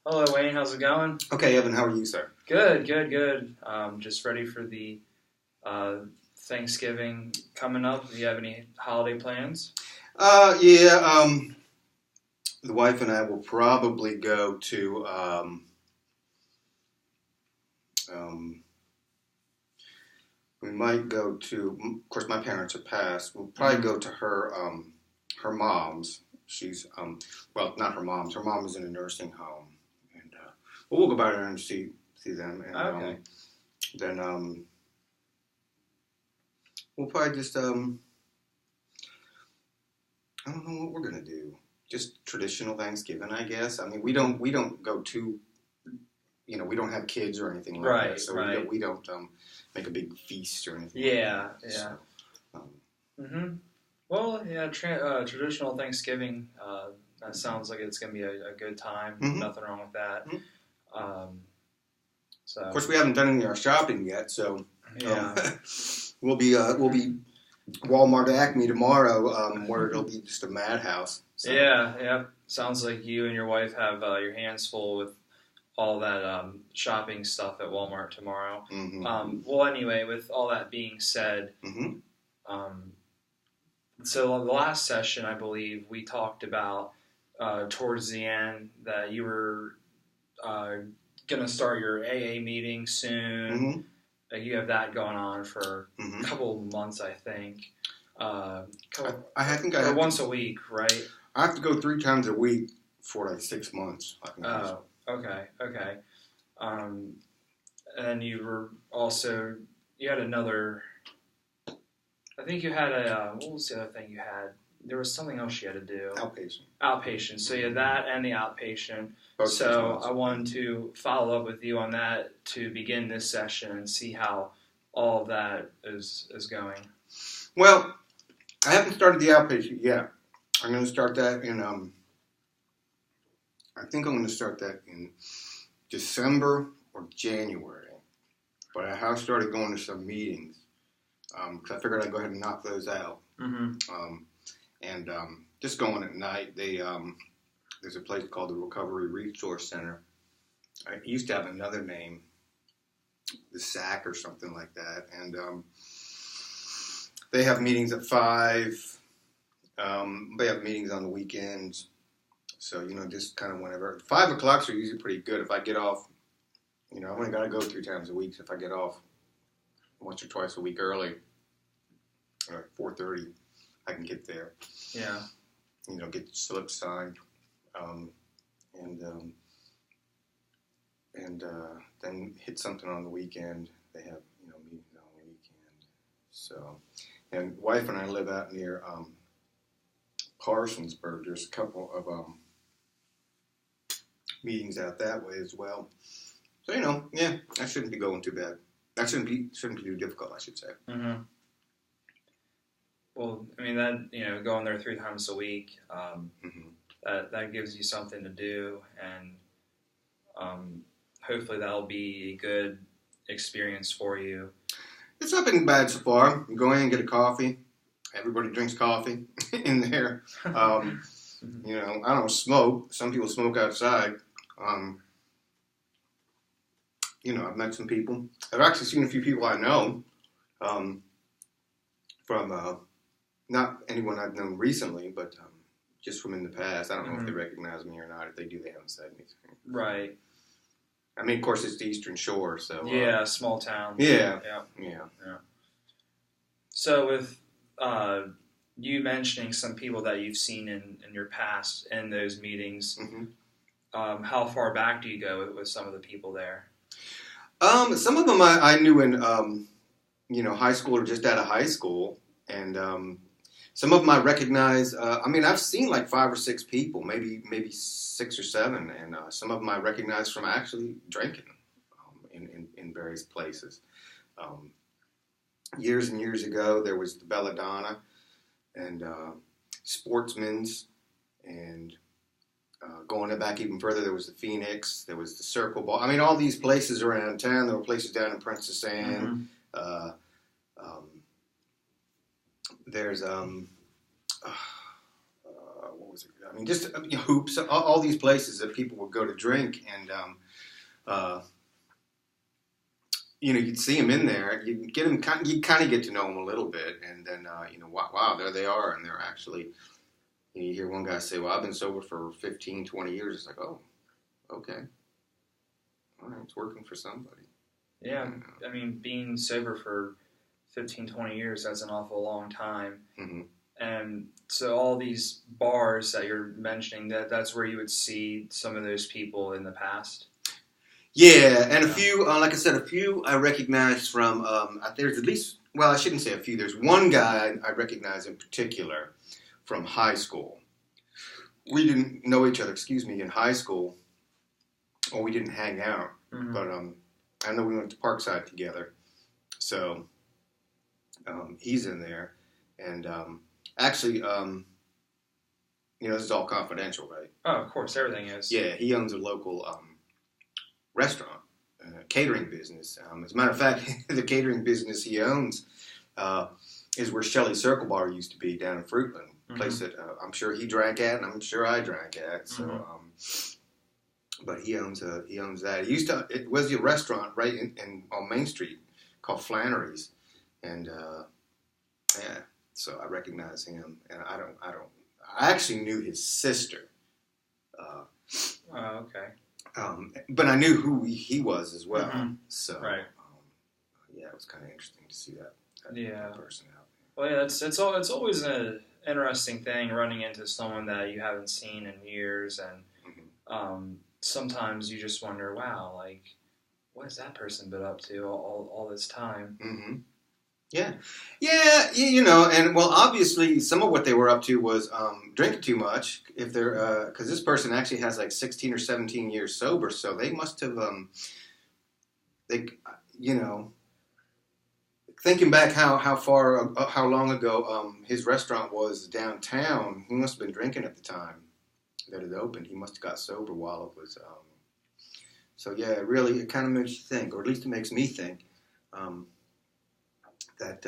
Hello, Wayne. How's it going? Okay, Evan, how are you, sir? Good, good, good. Just ready for the uh, Thanksgiving coming up. Do you have any holiday plans? Yeah, the wife and I will probably go to, um, we might go to, of course, my parents are passed. We'll probably Hmm. go to her mom's. She's, well, not her mom's. Her mom is in a nursing home. And, but we'll go by there and see them. And, Okay. then, we'll probably just, I don't know what we're gonna do. Just traditional Thanksgiving, I guess. I mean, we don't go too, we don't have kids or anything like that, Right, so right. we don't make a big feast or anything like Yeah, that. yeah. So, um, Hmm. Well, yeah, traditional Thanksgiving. That sounds like it's going to be a good time. mhm, Nothing wrong with that. mhm. Um, Of so, course, we haven't done any of our shopping yet, so um, yeah. we'll be Walmart Acme tomorrow, where it'll be just a madhouse. So. Yeah, yeah. Sounds like you and your wife have your hands full with all that shopping stuff at Walmart tomorrow. Mm-hmm. Well, anyway, with all that being said, Mm-hmm. um, so the last session, I believe, we talked about towards the end that you were uh, going to start your AA meeting soon. Mm-hmm. You have that going on for a Mm-hmm. couple of months, I think. I think I Or have once to. a week, right? I have to go 3 times a week for like 6 months. I think it is. Oh, okay, okay. Um, and then you were also you had another. I think you had a what was the other thing you had? There was something else you had to do. Outpatient. Outpatient. So you had that and the outpatient. Both 6 So months. I wanted to follow up with you on that to begin this session and see how all of that is going. Well, I haven't started the outpatient yet. I'm going to start that in. I think I'm going to start that in December or January. But I have started going to some meetings because I figured I'd go ahead and knock those out. Mm-hmm. And just going at night. There's a place called the Recovery Resource Center. It used to have another name, the SAC or something like that. And they have meetings at 5. They have meetings on the weekends. So, just kind of whenever. 5 o'clocks are usually pretty good. If I get off, I've only got to go 3 times a week. So if I get off once or twice a week early, or 4:30, I can get there. Yeah. Get the slip signed. Um, and then hit something on the weekend. They have, meetings on the weekend. So, and wife and I live out near Parsonsburg. There's a couple of meetings out that way as well. So yeah, that shouldn't be going too bad. That shouldn't be too difficult, I should say. Mm-hmm. Well, I mean that going there 3 times a week, Mm-hmm. that gives you something to do, and hopefully that'll be a good experience for you. It's not been bad so far. You go in and get a coffee. Everybody drinks coffee in there. I don't smoke. Some people smoke outside. I've met some people. I've actually seen a few people I know from not anyone I've known recently, but just from in the past. I don't know if they recognize me or not. If they do, they haven't said anything. Right. I mean, of course, it's the Eastern Shore, so yeah, small town. Yeah. So with you mentioning some people that you've seen in your past in those meetings, Mm-hmm. how far back do you go with some of the people there? Some of them I knew in high school or just out of high school, and some of them I recognize. I've seen like 5 or 6 people, maybe 6 or 7, and some of them I recognize from actually drinking in various places. Years and years ago, there was the Belladonna and Sportsman's, and going back even further, there was the Phoenix, there was the Circle Ball. I mean, all these places around town. There were places down in Princess Anne. Mm-hmm. There's what what was it? I mean, just Hoops, all these places that people would go to drink, and you'd see them in there. You get them, you kind of get to know them a little bit, and then wow, there they are, and they're actually. You hear one guy say, "Well, I've been sober for 15, 20 years." It's like, oh, okay, all right, it's working for somebody. Yeah, I mean, being sober for 15, 20 years, that's an awful long time. Mm-hmm. And so all these bars that you're mentioning, that's where you would see some of those people in the past? Yeah, and a few, like I said, a few I recognize from, there's at least, well, I shouldn't say a few. There's one guy I recognize in particular from high school. We didn't know each other, in high school, or we didn't hang out, Mm-hmm. but I know we went to Parkside together, so he's in there, and actually, this is all confidential, right? Oh, of course, everything is. Yeah, he owns a local restaurant, catering business. As a matter of fact, the catering business he owns is where Shelley's Circle Bar used to be down in Fruitland, a place that I'm sure he drank at, and I'm sure I drank at. So, but he owns that. It was a restaurant right on Main Street called Flannery's, and yeah. So I recognize him, and I actually knew his sister. Okay. But I knew who he was as well. Mm-hmm. So, right. Yeah, it was kind of interesting to see that person out. Well, yeah, it's always an interesting thing running into someone that you haven't seen in years, and sometimes you just wonder, wow, like, what has that person been up to all this time? Mm-hmm. Yeah, and well, obviously, some of what they were up to was drinking too much. If they're because this person actually has like 16 or 17 years sober, so they must have thinking back how long ago his restaurant was downtown. He must have been drinking at the time that it opened. He must have got sober while it was. So yeah, really, it kind of makes you think, or at least it makes me think. That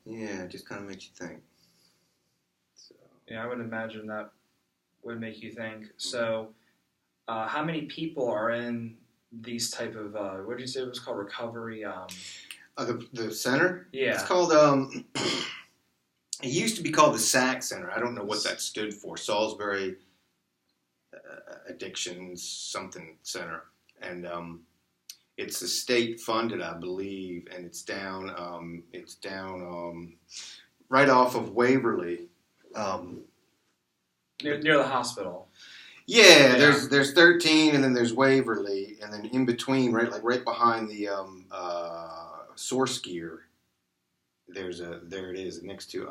it just kind of makes you think. So. Yeah, I would imagine that would make you think. So, how many people are in these type of what did you say it was called, recovery? The center? Yeah, it's called. It used to be called the SAC Center. I don't know what that stood for. Salisbury Addictions something Center, and it's a state funded, I believe, and it's down right off of Waverly, near the hospital. Yeah, there's 13, and then there's Waverly, and then in between, right behind the Source Gear, there it is next to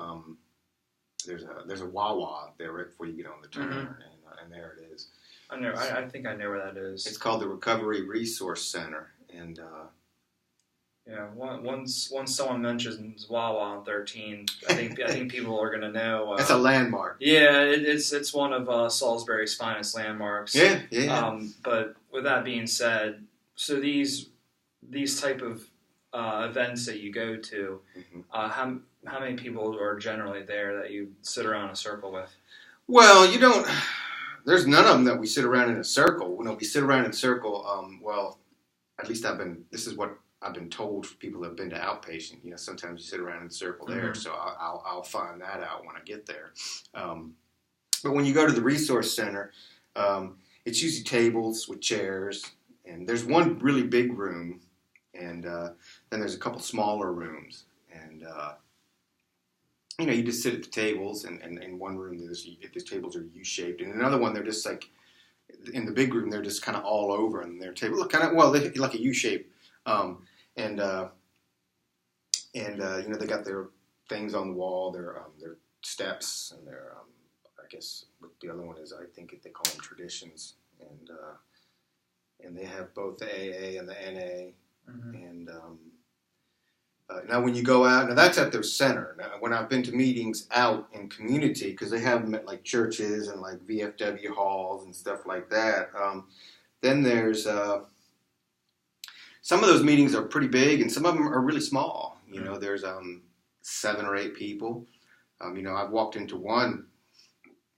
there's a Wawa there right before you get on the turn, and there it is. I think I know where that is. It's called the Recovery Resource Center, and once someone mentions Wawa on 13, I think people are gonna know. That's a landmark. Yeah, it's one of Salisbury's finest landmarks. Yeah. But with that being said, so these type of events that you go to, how many people are generally there that you sit around a circle with? Well, you don't. There's none of them that we sit around in a circle. We sit around in a circle. Well, at least this is what I've been told for people that have been to outpatient. Sometimes you sit around in a circle there. So I'll find that out when I get there. But when you go to the resource center, it's usually tables with chairs, and there's one really big room, and then there's a couple smaller rooms, and you just sit at the tables, and in one room the tables are U-shaped, and in another one they're just like, in the big room they're just kind of all over, and their table look kind of they like a U-shape, and they got their things on the wall, their steps, and their I guess what the other one is, I think they call them traditions, and they have both the AA and the NA, and now when you go out, now that's at their center. Now when I've been to meetings out in community, because they have them at like churches and like VFW halls and stuff like that, then there's some of those meetings are pretty big, and some of them are really small. There's 7 or 8 people. I walked into one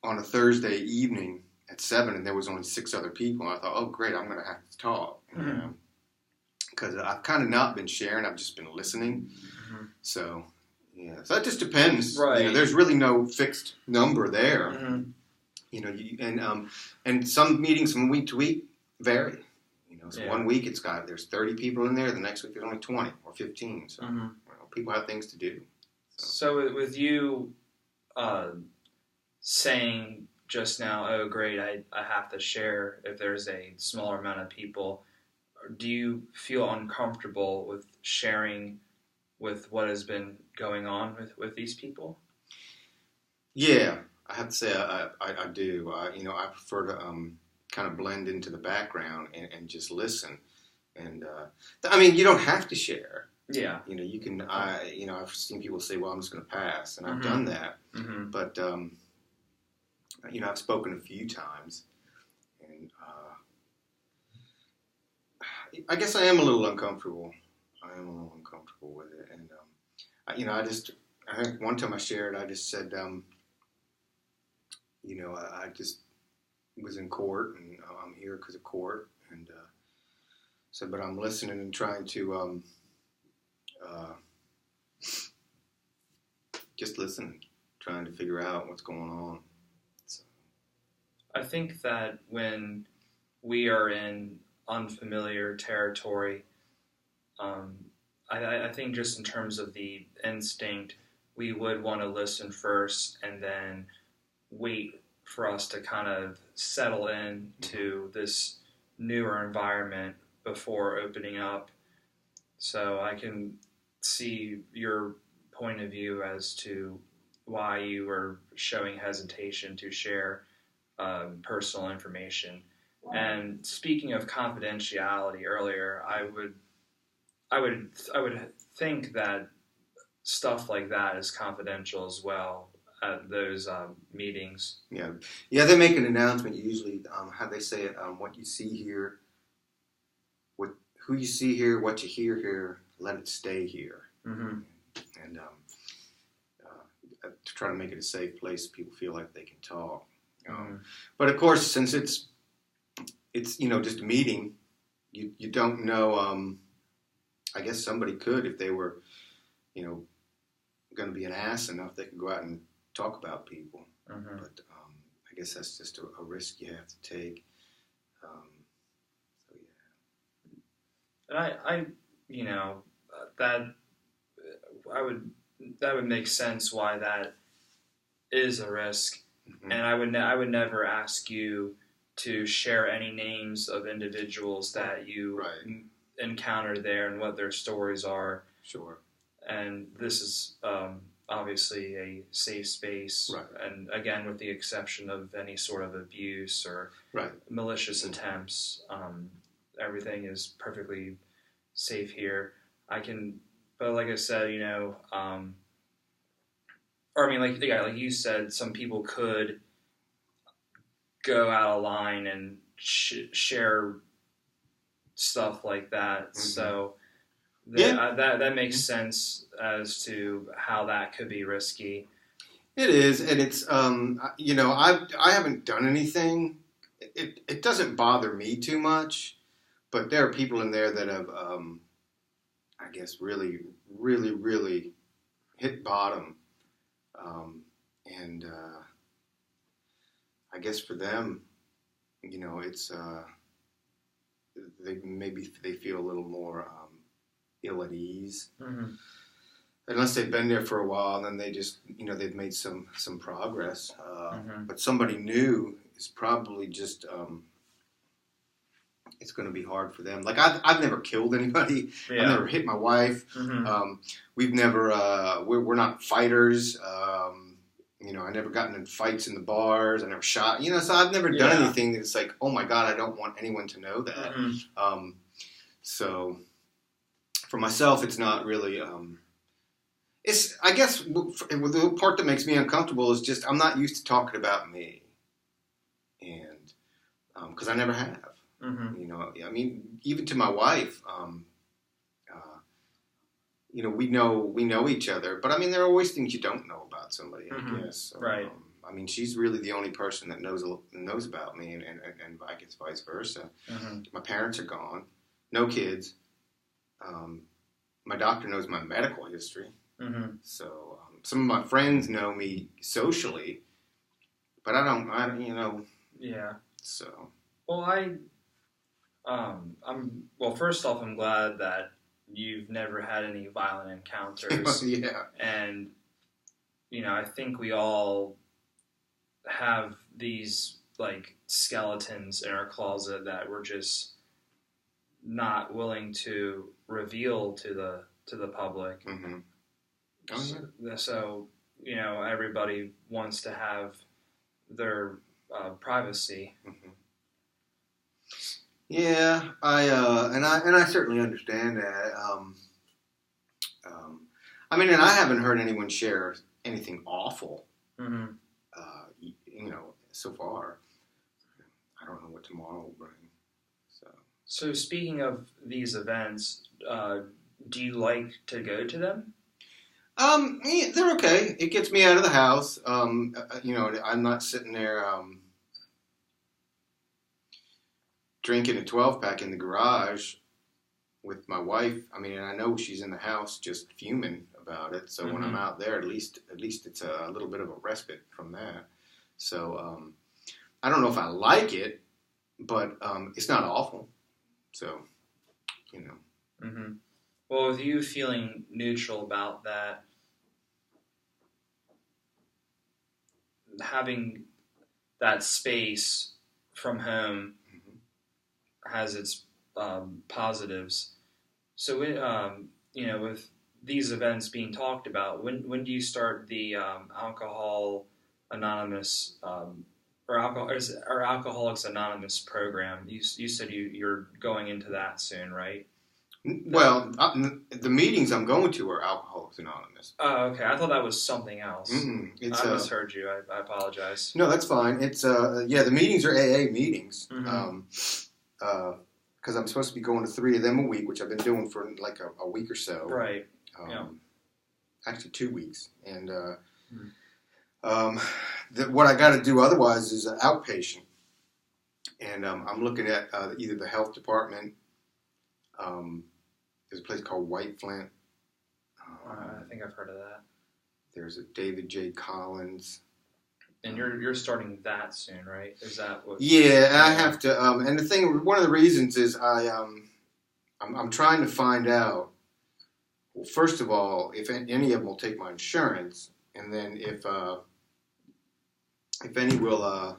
on a Thursday evening at 7, and there was only 6 other people. And I thought, oh, great, I'm going to have to talk. Because I've kind of not been sharing. I've just been listening. Mm-hmm. So, yeah. So it just depends. Right. There's really no fixed number there. Mm-hmm. And some meetings from week to week vary. So Yeah. 1 week there's 30 people in there. The next week there's only 20 or 15. So people have things to do. So with you saying just now, oh great, I have to share if there's a smaller amount of people, do you feel uncomfortable with sharing with what has been going on with these people? Yeah, I have to say I do. I prefer to kind of blend into the background and just listen. And you don't have to share. Yeah. You can. I've seen people say, "Well, I'm just going to pass," and I've done that. Mm-hmm. But I've spoken a few times, and I guess I am a little uncomfortable. With it, and I think one time I shared, I just said, I just was in court, and I'm here because of court, and said, but I'm listening and trying to just listen, trying to figure out what's going on. So. I think that when we are in unfamiliar territory, I think just in terms of the instinct, we would want to listen first and then wait for us to kind of settle in to this newer environment before opening up. So I can see your point of view as to why you were showing hesitation to share personal information. Wow. And speaking of confidentiality earlier, I would think that stuff like that is confidential as well at those meetings. Yeah. They make an announcement usually. How they say it? What you see here, who you see here, what you hear here, let it stay here. Mm-hmm. And to try to make it a safe place, people feel like they can talk. But of course, since it's just a meeting, you don't know. I guess somebody could, if they were, going to be an ass enough, they could go out and talk about people. Mm-hmm. But I guess that's just a risk you have to take. So yeah. And that would make sense why that is a risk. Mm-hmm. And I would never ask you to share any names of individuals that you encounter there and what their stories are. Sure. And this is obviously a safe space. Right. And again, with the exception of any sort of abuse or malicious attempts, everything is perfectly safe here. But like I said, like you said, some people could go out of line and share stuff like that. Mm-hmm. So that makes sense as to how that could be risky. It is, and it's I haven't done anything. It doesn't bother me too much, but there are people in there that have I guess really, really, really hit bottom, and I guess for them, it's they feel a little more ill at ease, unless they've been there for a while, and then they just they've made some progress. But somebody new is probably just it's going to be hard for them. Like I've never killed anybody. Yeah. I've never hit my wife. We've never we're not fighters. I never gotten in fights in the bars. I never shot. So I've never done anything that's like, oh my God, I don't want anyone to know that. So for myself, it's not really. It's I guess the part that makes me uncomfortable is just I'm not used to talking about me, and because I never have. Even to my wife, we know each other, but I mean, there are always things you don't know about somebody, I guess. So, Right. I mean, she's really the only person that knows about me, and I guess vice versa. My parents are gone, no kids. My doctor knows my medical history, so some of my friends know me socially, but I don't. Yeah. So. Well, first off, I'm glad that you've never had any violent encounters. Yeah. And, I think we all have these, like, skeletons in our closet that we're just not willing to reveal to the public. Mm-hmm. Oh, yeah. So, everybody wants to have their privacy. Mm-hmm. Yeah, I certainly understand that. I mean, and I haven't heard anyone share anything awful. So far. I don't know what tomorrow will bring. So speaking of these events, do you like to go to them? Yeah, they're okay. It gets me out of the house. I'm not sitting there. Drinking a 12-pack in the garage with my wife. I mean, and I know she's in the house just fuming about it. So when I'm out there, at least it's a little bit of a respite from that. So I don't know if I like it, but it's not awful. So, Well, with you feeling neutral about that, having that space from home has its positives. So, with these events being talked about, when do you start the Alcohol Anonymous or Alcoholics Anonymous program? You said you're going into that soon, right? Well, the meetings I'm going to are Alcoholics Anonymous. Oh, okay. I thought that was something else. I misheard you. I apologize. No, that's fine. It's the meetings are AA meetings. Because I'm supposed to be going to 3 of them a week, which I've been doing for like a week or so. Right. Actually 2 weeks. And what I got to do otherwise is an outpatient. And I'm looking at either the health department. There's a place called White Flint. I think I've heard of that. There's a David J. Collins. And you're starting that soon, right? Is that what? Yeah, I have to. And the thing, one of the reasons is I'm trying to find out. Well, first of all, if any of them will take my insurance, and then if any will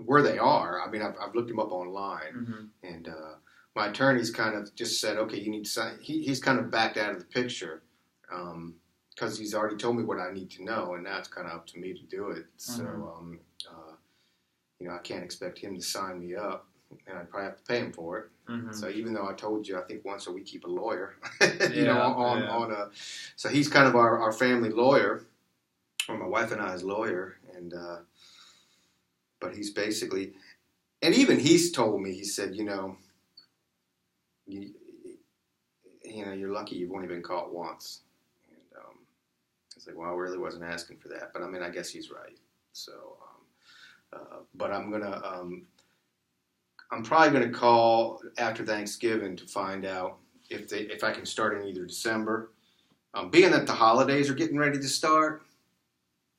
where they are. I mean, I've looked them up online, and my attorney's kind of just said, okay, you need to sign. He's kind of backed out of the picture. Because he's already told me what I need to know, and now it's kind of up to me to do it. So, I can't expect him to sign me up, and I'd probably have to pay him for it. So even though I told you, I think once a week keep a lawyer, so he's kind of our family lawyer, or my wife and I's lawyer, and but he's basically, and even he's told me, he said, you're lucky you've only been caught once. I was like, well, I really wasn't asking for that, but I mean, I guess he's right. So, but I'm probably gonna call after Thanksgiving to find out if I can start in either December. Being that the holidays are getting ready to start,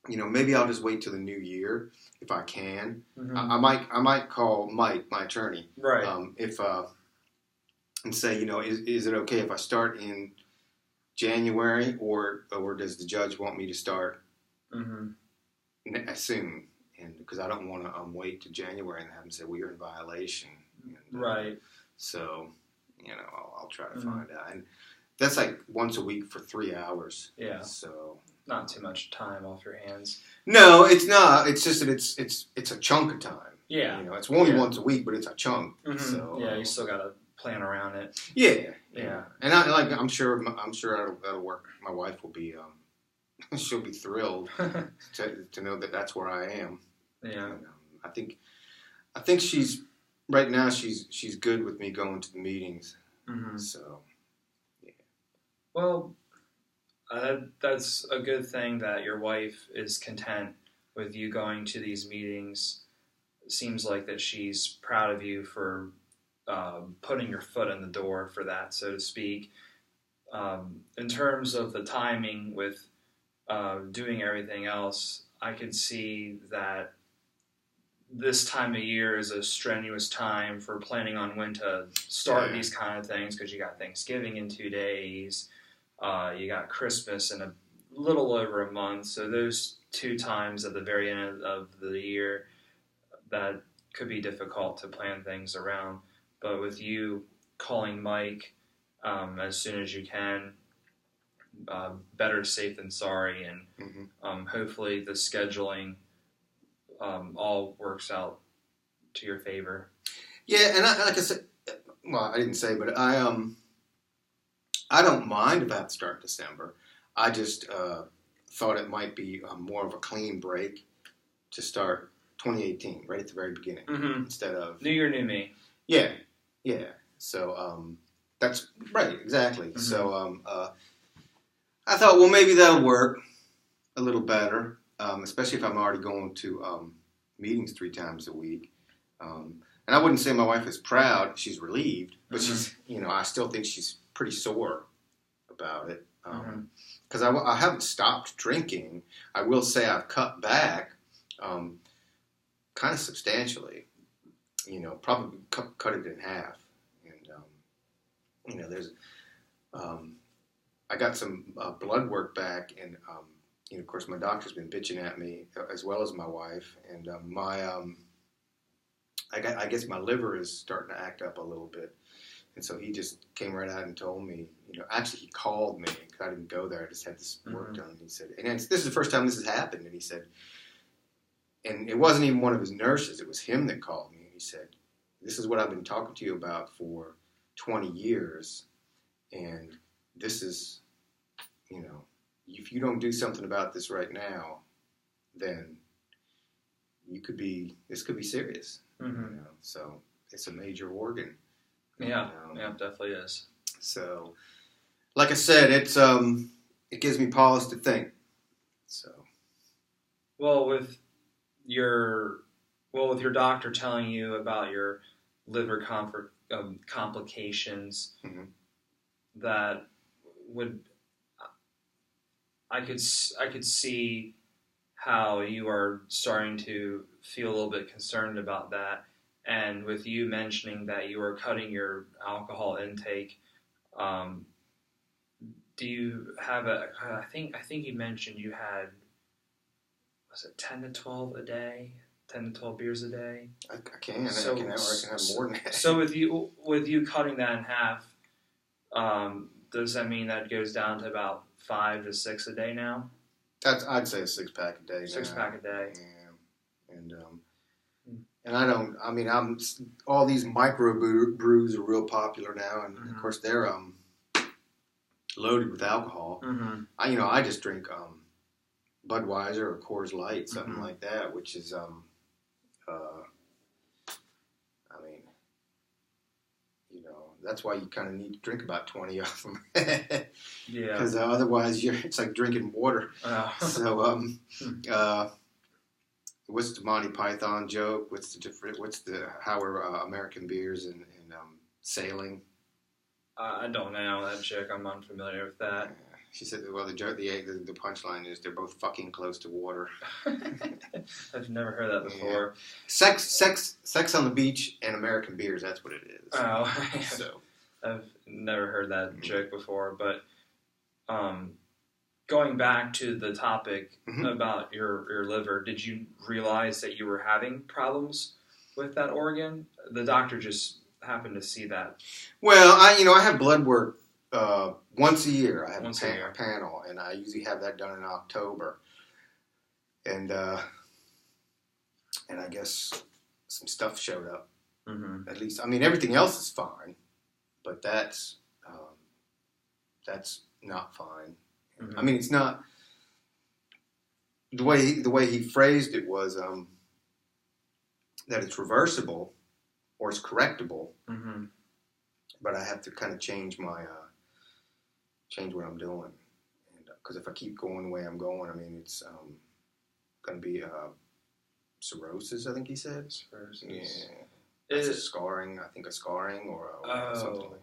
maybe I'll just wait till the new year if I can. I might call Mike, my attorney, right? And say, is it okay if I start in January, or does the judge want me to start soon? And because I don't want to wait to January and have them say, well, you're in violation. And, right. So, I'll try to find out. And that's like once a week for 3 hours. Yeah. So not too much time off your hands. No, it's not. It's just that it's a chunk of time. Yeah. It's only once a week, but it's a chunk. So you still got to plan around it. Yeah. And I'm sure that'll work. My wife will be she'll be thrilled to know that that's where I am. Yeah. And, I think she's right now she's good with me going to the meetings. Mm-hmm. So, yeah. Well, that's a good thing that your wife is content with you going to these meetings. It seems like that she's proud of you for putting your foot in the door for that, so to speak. In terms of the timing with doing everything else, I could see that this time of year is a strenuous time for planning on when to start these kind of things, because you got Thanksgiving in 2 days, you got Christmas in a little over a month, so those 2 times at the very end of the year, that could be difficult to plan things around. But with you calling Mike as soon as you can, better safe than sorry, and hopefully the scheduling all works out to your favor. Yeah, and like I said, well, I didn't say, but I don't mind about the start of December. I just thought it might be more of a clean break to start 2018 right at the very beginning instead of New Year, New Me. Yeah. So that's right, exactly. So I thought, well, maybe that'll work a little better, especially if I'm already going to meetings 3 times a week. And I wouldn't say my wife is proud; she's relieved, but she's, I still think she's pretty sore about it. Because I haven't stopped drinking. I will say I've cut back, kind of substantially. Probably cut it in half. And there's, I got some blood work back, and of course my doctor's been bitching at me as well as my wife, and I guess my liver is starting to act up a little bit. And so he just came right out and told me, actually he called me, because I didn't go there, I just had this work done. And he said, and this is the first time this has happened. And he said, and it wasn't even one of his nurses, it was him that called me. And he said, this is what I've been talking to you about for 20 years. And this is, if you don't do something about this right now, then this could be serious. So it's a major organ. Yeah, it definitely is. So, like I said, it gives me pause to think. So, with your doctor telling you about your liver complications, that would I could see how you are starting to feel a little bit concerned about that. And with you mentioning that you are cutting your alcohol intake, do you have I think you mentioned you had, was it 10 to 12 a day? 10 to 12 beers a day? I can have more than that. So with you cutting that in half, does that mean that goes down to about 5 to 6 a day now? I'd say a 6-pack a day. 6-pack a day. Yeah. And I'm all these micro brews are real popular now, and of course they're loaded with alcohol. I just drink Budweiser or Coors Light, something like that, which is that's why you kind of need to drink about 20 of them. Yeah. Because otherwise it's like drinking water. So what's the Monty Python joke? How are American beers and sailing? I don't know that chick. I'm unfamiliar with that. She said, well, the punchline is they're both fucking close to water. I've never heard that before. Yeah. Sex on the beach and American beers, that's what it is. Oh, so I've never heard that joke before. But going back to the topic about your liver, did you realize that you were having problems with that organ? The doctor just happened to see that. Well, I have blood work once a year. I have a panel, and I usually have that done in October. And I guess some stuff showed up. At least, everything else is fine, but that's not fine. It's not the way he phrased it was that it's reversible, or it's correctable. Mm-hmm. But I have to kind of change change what I'm doing, because if I keep going the way I'm going, I mean, it's going to be cirrhosis. I think he said Cirrhosis. Yeah, it's a scarring. I think a scarring or something like that.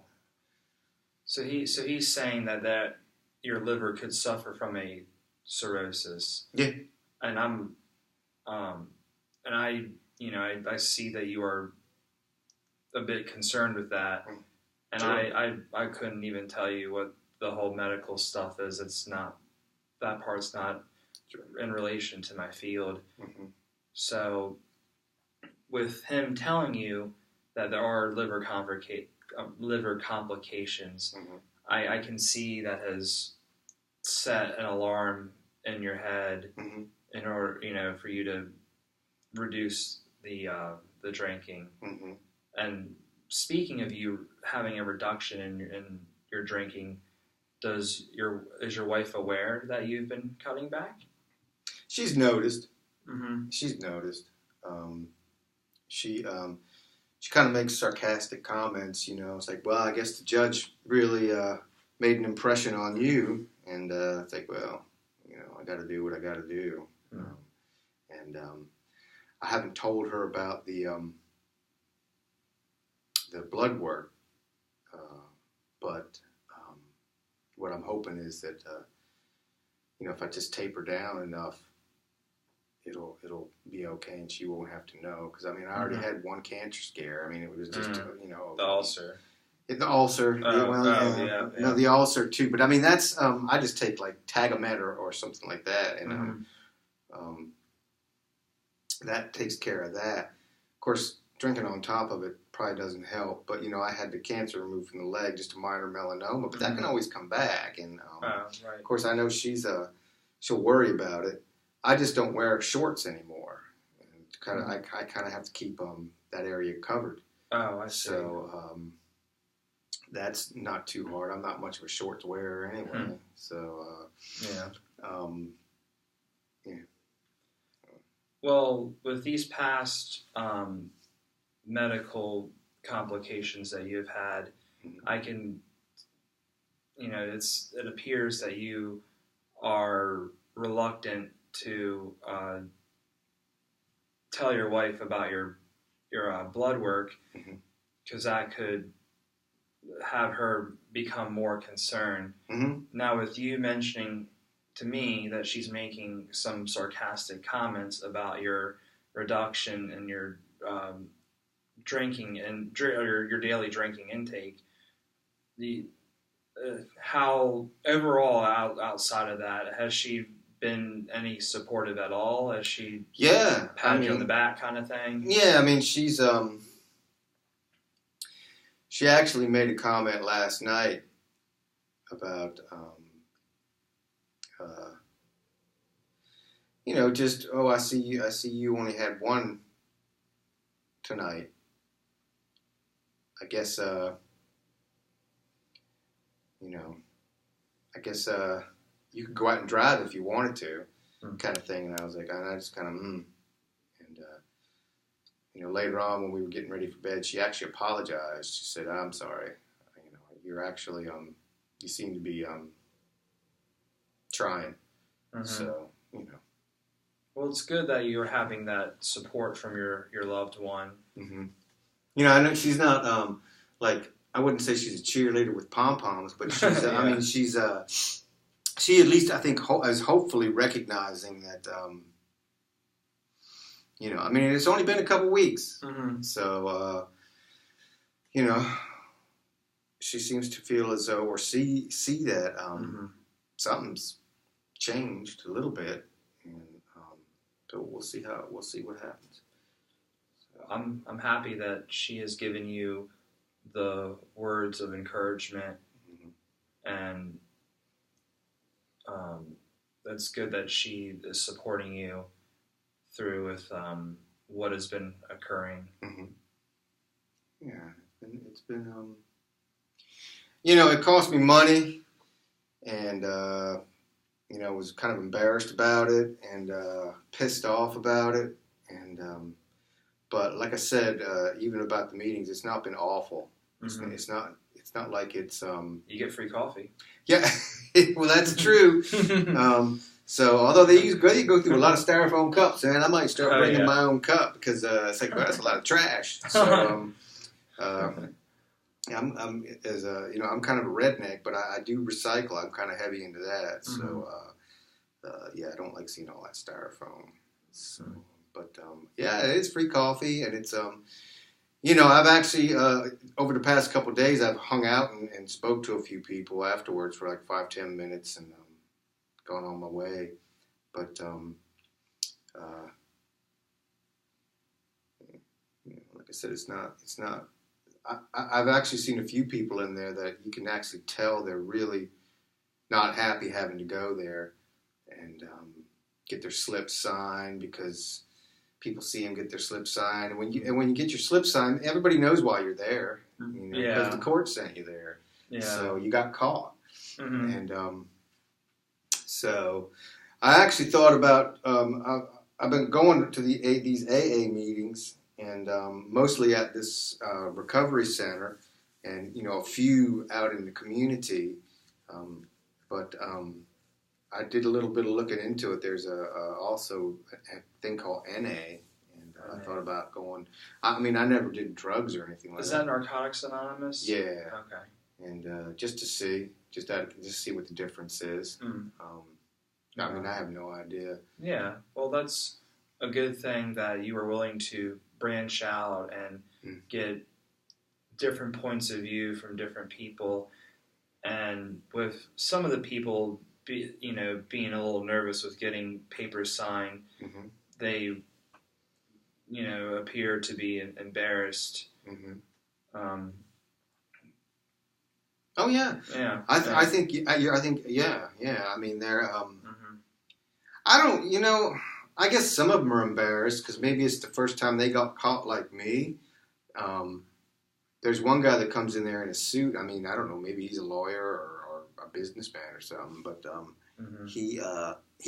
So he's saying that your liver could suffer from a cirrhosis. Yeah. And I see that you are a bit concerned with that. And Sure. I couldn't even tell you what the whole medical stuff is. It's not, that part's not in relation to my field. Mm-hmm. So with him telling you that there are liver complications, Mm-hmm. I can see that has set an alarm in your head Mm-hmm. in order, for you to reduce the drinking. Mm-hmm. And speaking of you having a reduction in your drinking, is your wife aware that you've been cutting back? She's noticed. Mm-hmm. She's noticed. She kind of makes sarcastic comments. It's like, well, I guess the judge really made an impression on you, and it's like, well, I got to do what I got to do. Mm-hmm. And I haven't told her about the blood work, but what I'm hoping is that if I just taper down enough, it'll be okay, and she won't have to know. Because I already Mm-hmm. had one cancer scare. It was just The ulcer. The ulcer. No, the ulcer too. But that's I just take like Tagamet or something like that, and Mm-hmm. That takes care of that. Of course, drinking on top of it probably doesn't help. But I had the cancer removed from the leg, just a minor melanoma, but that can always come back. And Right. Of course, I know she'll worry about it. I just don't wear shorts anymore. And I kind of have to keep that area covered. Oh, I see. So that's not too hard. I'm not much of a shorts wearer anyway. So yeah. Yeah. Well, with these past medical complications that you've had, I can, it appears that you are reluctant to tell your wife about your blood work, because that could have her become more concerned. Mm-hmm. Now, with you mentioning to me that she's making some sarcastic comments about your reduction in your drinking and your daily drinking intake, how overall outside of that, has she been any supportive at all? Has she patted you on the back kind of thing? Yeah, she actually made a comment last night about I see you only had one tonight. I guess you could go out and drive if you wanted to, kind of thing. And I was like, and I just kind of and later on when we were getting ready for bed, she actually apologized. She said, "I'm sorry. You're actually you seem to be trying." Mm-hmm. So Well, it's good that you're having that support from your loved one. Mm-hmm. I know she's not I wouldn't say she's a cheerleader with pom poms, but she's Yeah. She at least I think is hopefully recognizing that it's only been a couple weeks, Mm-hmm. so she seems to feel as though or see that something's changed a little bit, and so we'll see what happens. So, I'm happy that she has given you the words of encouragement, and that's good that she is supporting you through with what has been occurring. Mm-hmm. Yeah, it's been it cost me money, and was kind of embarrassed about it and pissed off about it, and but like I said, even about the meetings, it's not been awful. Mm-hmm. It's not like it's. You get free coffee. Yeah, well, that's true. So although they go through a lot of styrofoam cups, and I might start bringing my own cup because it's like, well, that's a lot of trash. So I'm as a I'm kind of a redneck, but I do recycle. I'm kind of heavy into that. Mm-hmm. So yeah, I don't like seeing all that styrofoam. So, but yeah, it's free coffee, and it's I've actually over the past couple of days I've hung out and spoke to a few people afterwards for like 5-10 minutes and gone on my way. But like I said, it's not. I've actually seen a few people in there that you can actually tell they're really not happy having to go there and get their slips signed because people see them get their slip signed, and when you get your slip signed, everybody knows why you're there, because the court sent you there. Yeah. So you got caught, and so I actually thought about. I've been going to these AA meetings, and mostly at this recovery center, and a few out in the community, but. I did a little bit of looking into it. There's also a thing called NA, and I thought about going. I mean, I never did drugs or anything like that. Is that Narcotics Anonymous? Yeah. Okay. And just to see what the difference is. I mean, I have no idea. Yeah. Well, that's a good thing that you were willing to branch out and get different points of view from different people, and with some of the people. Being a little nervous with getting papers signed, they, appear to be embarrassed. Oh yeah, yeah. I think yeah. I mean, they're. I don't. I guess some of them are embarrassed because maybe it's the first time they got caught like me. There's one guy that comes in there in a suit. I mean, I don't know. Maybe he's a lawyer or a businessman or something, but he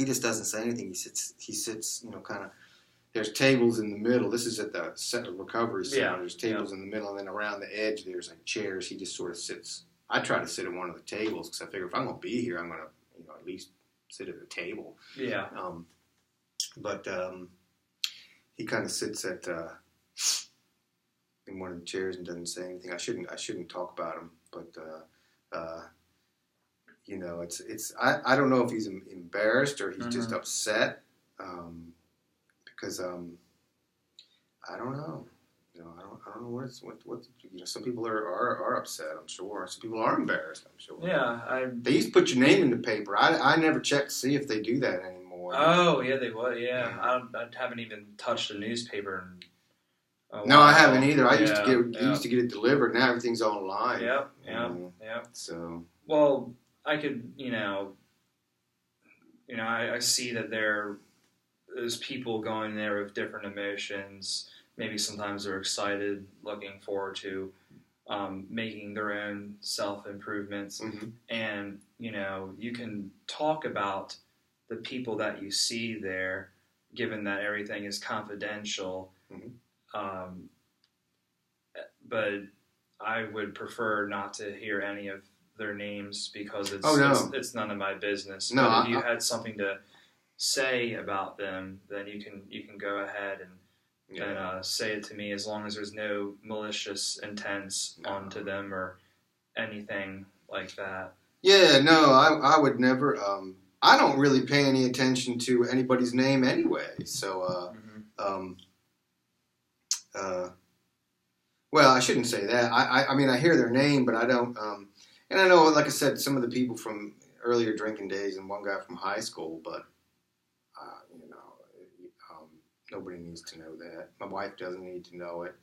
just doesn't say anything. He sits, kind of. There's tables in the middle. This is at the recovery center. Yeah. There's tables in the middle, and then around the edge there's like chairs. He just sort of sits. I try to sit at one of the tables because I figure if I'm going to be here, I'm going to at least sit at a table. Yeah. But he kind of sits at in one of the chairs and doesn't say anything. I shouldn't talk about him, but it's I don't know if he's embarrassed or he's just upset because I don't know. I don't know what some people are upset, I'm sure. Some people are embarrassed, I'm sure. Yeah, they used to put your name in the paper. I never checked to see if they do that anymore. Oh yeah, they would. Yeah, I haven't even touched a newspaper in a while. No, I haven't either. I used to get it delivered. Now everything's online. Yep. So well, I could I see that there's people going there with different emotions. Maybe sometimes they're excited, looking forward to making their own self-improvements. And, you can talk about the people that you see there, given that everything is confidential. But I would prefer not to hear any of their names because it's none of my business. No, but if you had something to say about them, then you can go ahead and say it to me, as long as there's no malicious intents onto them or anything like that. Yeah, no, I would never. I don't really pay any attention to anybody's name anyway. So, well, I shouldn't say that. I mean, I hear their name, but I don't. And I know, like I said, some of the people from earlier drinking days and one guy from high school, but nobody needs to know that. My wife doesn't need to know it.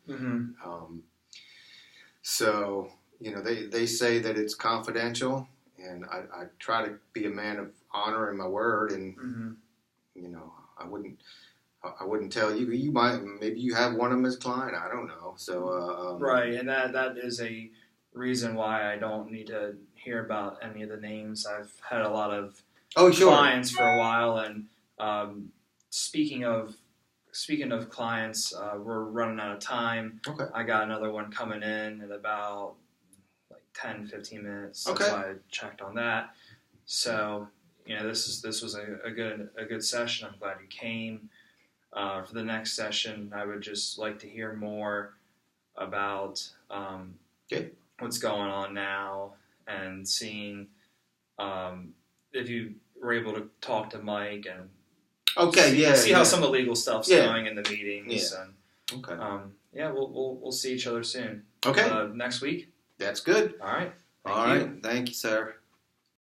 So, they say that it's confidential, and I try to be a man of honor in my word, and I wouldn't tell you. You might, maybe you have one of them as a client. I don't know. So right, and that is a reason why I don't need to hear about any of the names. I've had a lot of clients for a while, and speaking of speaking of clients, we're running out of time. Okay. I got another one coming in about like 10, 15 minutes. Okay. That's why I checked on that. So, this was a good session. I'm glad you came. For the next session, I would just like to hear more about what's going on now and seeing if you were able to talk to Mike and see how some of the legal stuff's going in the meetings. Yeah. And we'll see each other soon. Okay. Next week. That's good. All right. Thank you, sir.